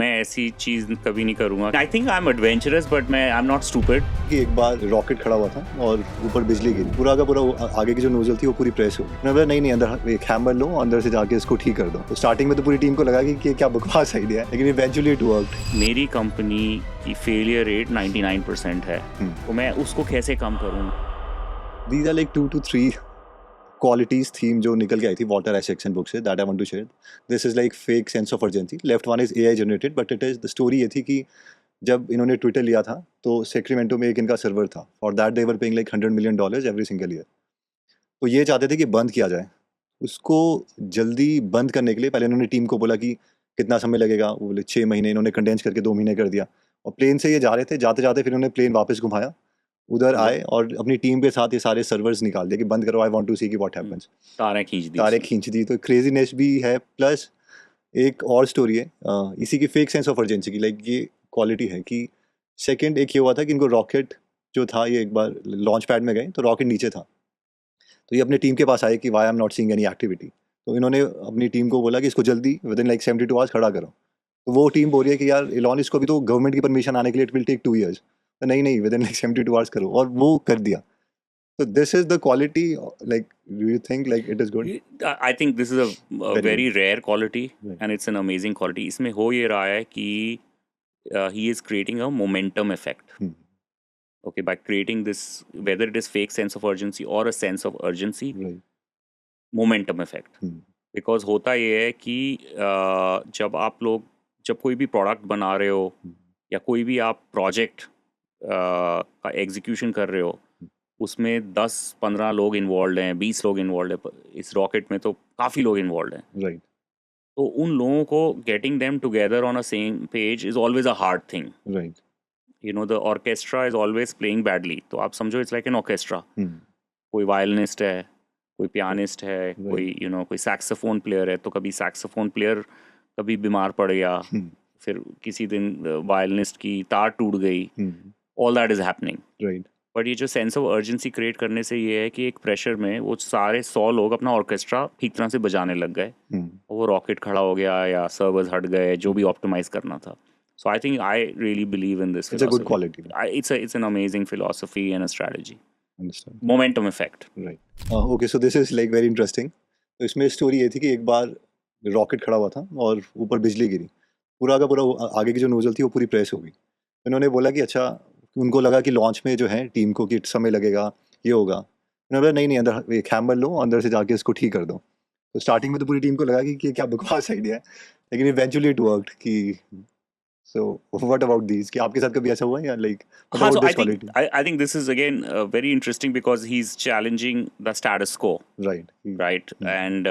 मैं ऐसी चीज कभी नहीं करूंगा. आई think I am adventurous but मैं आई एम नॉट स्टूपिड. कि एक बार रॉकेट खड़ा हुआ था और ऊपर बिजली गिरी, पूरा का पूरा आगे की जो नोजल थी वो पूरी प्रेस हो गई. मैंने बोला नहीं अंदर एक हैमर लो, अंदर से जाके इसको ठीक कर दो. तो स्टार्टिंग में तो पूरी टीम को लगा कि क्या बकवास आइडिया है, लेकिन इवेंचुअली इट वर्कड. मेरी कंपनी की फेलियर रेट 99% है. तो मैं उसको कैसे कम करूँ? These are like 2 to 3 qualities theme जो निकल के आई थी Walter Isaacson book से, that I want to share. This is like fake sense of urgency. Left one is AI generated, but it is the story ये थी कि जब इन्होंने ट्विटर लिया था तो सेक्रेमेंटो में एक इनका सर्वर था. For that they were paying like $100 million every single year. तो ये चाहते थे कि बंद किया जाए. उसको जल्दी बंद करने के लिए पहले इन्होंने टीम को बोला कि कितना समय लगेगा. वो बोले 6 महीने. इन्होंने कंडेंस करके 2 महीने कर दिया. और प्लेन से ये जा रहे थे, जाते जाते फिर उन्होंने प्लेन वापस घुमाया, उधर आए और अपनी टीम के साथ ये सारे सर्वर्स निकाल दिए कि बंद करो, आई वांट टू सी कि व्हाट हैपेंस. तारें खींच दी. तो क्रेजीनेस भी है. प्लस एक और स्टोरी है इसी की फेक सेंस ऑफ अर्जेंसी की. लाइक ये क्वालिटी है कि सेकंड एक ये हुआ था कि इनको रॉकेट जो था, ये एक बार लॉन्च पैड में गए तो रॉकेट नीचे था. तो ये अपने टीम के पास आए कि why I am not seeing any activity. तो इन्होंने अपनी टीम को बोला कि इसको जल्दी विद इन लाइक 72 आवर्स खड़ा करो. तो वो टीम बोल रही है कि यार इलॉन, इसको भी तो गवर्नमेंट की परमिशन आने के लिए इट विल टेक 2 years. तो नहीं विद इन लाइक 72 आवर्स करो, और वो कर दिया. So this is the quality, like, do you think like it is good? I think this is a very rare quality, Right. and it's an amazing quality. इसमें हो ये रहा है कि he is creating a momentum effect. Okay, by creating this, whether it is fake sense of urgency or a sense of urgency, Right. momentum effect. Because होता ये है कि जब कोई भी प्रोडक्ट बना रहे हो या कोई भी आप प्रोजेक्ट का एग्जीक्यूशन कर रहे हो, उसमें 10-15 लोग इन्वॉल्व हैं, 20 लोग इन्वॉल्व हैं. इस रॉकेट में तो काफ़ी लोग इन्वॉल्व हैं. Right. तो उन लोगों को getting them together on a same page is always a hard thing. Right. You know, the orchestra is always playing badly. तो आप समझो इट्स लाइक एन ऑर्केस्ट्रा. कोई वायलिनिस्ट है, कोई पियानिस्ट है, कोई कोई सैक्सोफोन प्लेयर है. तो कभी सैक्सोफोन प्लेयर कभी बीमार पड़ गया, फिर किसी दिन वायलिनिस्ट की तार टूट गई. All that is happening. Right. But ये जो सेंस ऑफ अर्जेंसी क्रिएट करने से ये है कि एक प्रेशर में वो सारे 100 लोग अपना ऑर्केस्ट्रा ठीक तरह से बजाने लग गए. और वो रॉकेट खड़ा हो गया या सर्वर्स हट गए, जो भी ऑप्टिमाइज करना था. So I think I really believe in this. It's a good quality. It's an amazing philosophy and a strategy. Understand. Momentum effect. Right. Okay, so this is like very interesting. तो इसमें story ये थी कि एक बार rocket खड़ा हुआ था और ऊपर बिजली गिरी, पूरा का पूरा आगे की जो नोजल थी वो पूरी प्रेस हो गई. इन्होंने बोला कि अच्छा, उनको लगा कि लॉन्च में जो है टीम को कि समय लगेगा, ये होगा. मैंने बोला नहीं अंदर एक हैमर लो, अंदर से जाके इसको ठीक कर दो. तो स्टार्टिंग में तो पूरी टीम को लगा कि क्या बकवास आइडिया है, लेकिन इवेंचुअली इट वर्कड. कि सो व्हाट अबाउट दीज, कि आपके साथ कभी ऐसा हुआ है या लाइक हाँ, so I think this is again very interesting because he's challenging the status quo. Right. And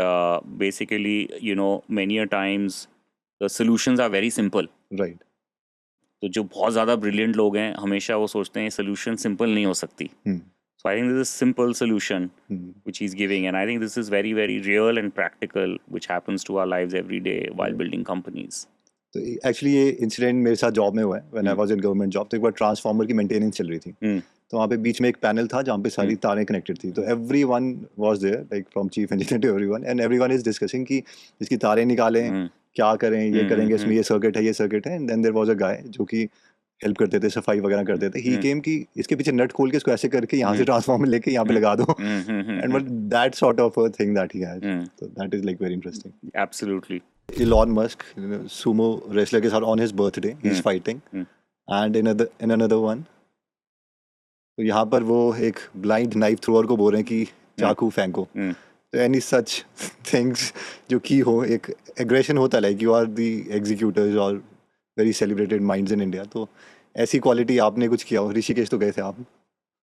basically, many a times the solutions are very simple. Right. तो जो बहुत ज़्यादा ब्रिलियंट लोग हैं, हमेशा वो सोचते हैं सोल्यूशन सिंपल नहीं हो सकती. So I think this is a simple solution which he's giving, and I think this is very, very real and practical, which happens to our lives every day while building companies. तो actually ये incident मेरे साथ job में हुआ है. When I was in government job, तो एक बार transformer की मेंटेनेंस चल रही थी. तो वहाँ पे बीच में एक पैनल था जहाँ पे सारी तारें कनेक्टेड थी. तो everyone was there, like from chief engineer to everyone, and everyone is discussing कि इसकी तारें निकालें, क्या करें, ये करेंगे, इसमें ये सर्किट है, ये सर्किट है. And then there was a guy जो कि हेल्प करते थे, सफाई वगैरह करते थे. ही केम कि इसके पीछे नट खोल के इसको ऐसे करके यहाँ से ट्रांसफार्मर लेके यहाँ पे लगा दो. And but that sort of a thing that he has. So that is like very interesting. Absolutely. Elon Musk, sumo wrestler के साथ on his birthday, he's fighting, and in another one, तो यहाँ पर वो एक blind knife thrower को बोल रहे हैं कि चाकू फेंको. तो any such things जो की हो, एक aggression होता है, like you are the executors or very celebrated minds in India. तो ऐसी quality आपने कुछ किया हो? ऋषिकेश तो गए थे आप?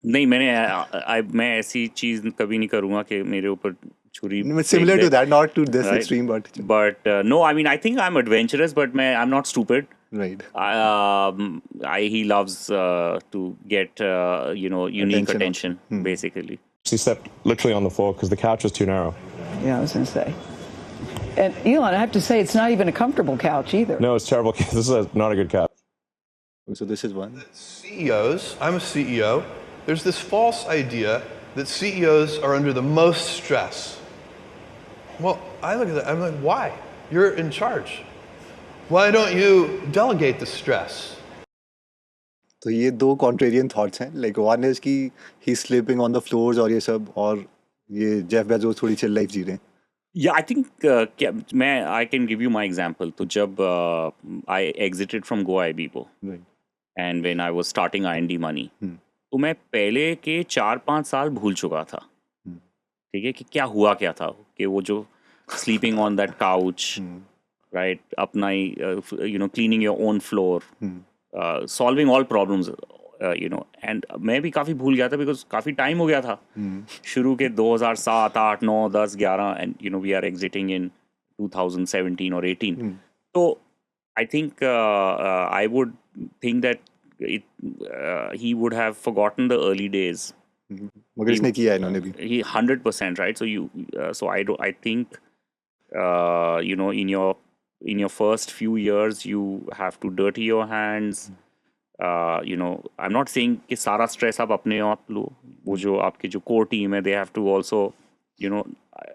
नहीं, मैं ऐसी चीज कभी नहीं करूँगा कि मेरे ऊपर छुरी. Similar to that, not to this extreme, but no, I mean, I think I'm adventurous, but I'm not stupid. Right. He loves to get unique attention basically. He slept literally on the floor because the couch was too narrow. Yeah, I was going to say. And Elon, I have to say, it's not even a comfortable couch either. No, it's terrible. This is not a good couch. So this is one. CEOs, I'm a CEO. There's this false idea that CEOs are under the most stress. Well, I look at that, I'm like, why? You're in charge. Why don't you delegate the stress? तो ये दो contrarian thoughts हैं, like one is कि ही sleeping on the floors और ये सब, और ये जेफ बेजोस थोड़ी चिल लाइफ जी रहे हैं. Yeah, I think I can give you my example. तो जब I exited from Goa Ibibo Right. and when I was starting IND Money, Hmm. तो मैं पहले के 4-5 साल भूल चुका था. Hmm. ठीक है कि क्या हुआ क्या था, कि वो जो sleeping on that couch, right, अपना ही cleaning your own floor, solving all problems, and मैं भी काफ़ी भूल गया था बिकॉज काफ़ी टाइम हो गया था. शुरू के 2007, 8, 9, 10, 11 एंड वी आर एग्जिटिंग इन 2017 और 18. तो आई think I would think that he would have forgotten the early days. मगर इसने किया है इन्होंने भी. He 100%, right? So I think in your first few years you have to dirty your hands. I'm not saying कि सारा stress आप अपने आप लो. वो जो आपके जो core team है, they have to also,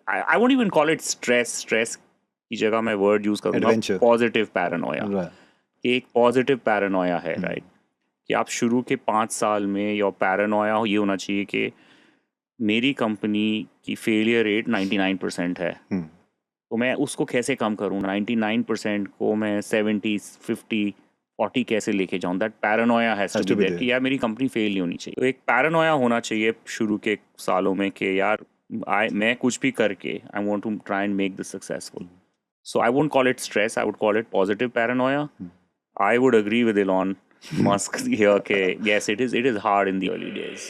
I won't even call it stress की जगह मैं word use करूँगा Adventure. positive paranoia. Right. एक पॉजिटिव पैरानोया है, राइट, कि आप शुरू के 5 साल में योर पैरानोया ये होना चाहिए कि मेरी कंपनी की फेलियर रेट 99% है, तो मैं उसको कैसे कम करूँ, 99% को मैं 70, 50, 40 कैसे लेके जाऊँ. That paranoia has to be there कि यार मेरी कंपनी फेल नहीं होनी चाहिए. तो एक पैरानोया होना चाहिए शुरू के सालों में कि यार मैं कुछ भी करके I want to try and make this successful. So I won't call it stress, I would call it positive paranoia. I would agree with Elon Musk here, okay, yes, it is hard in the early days.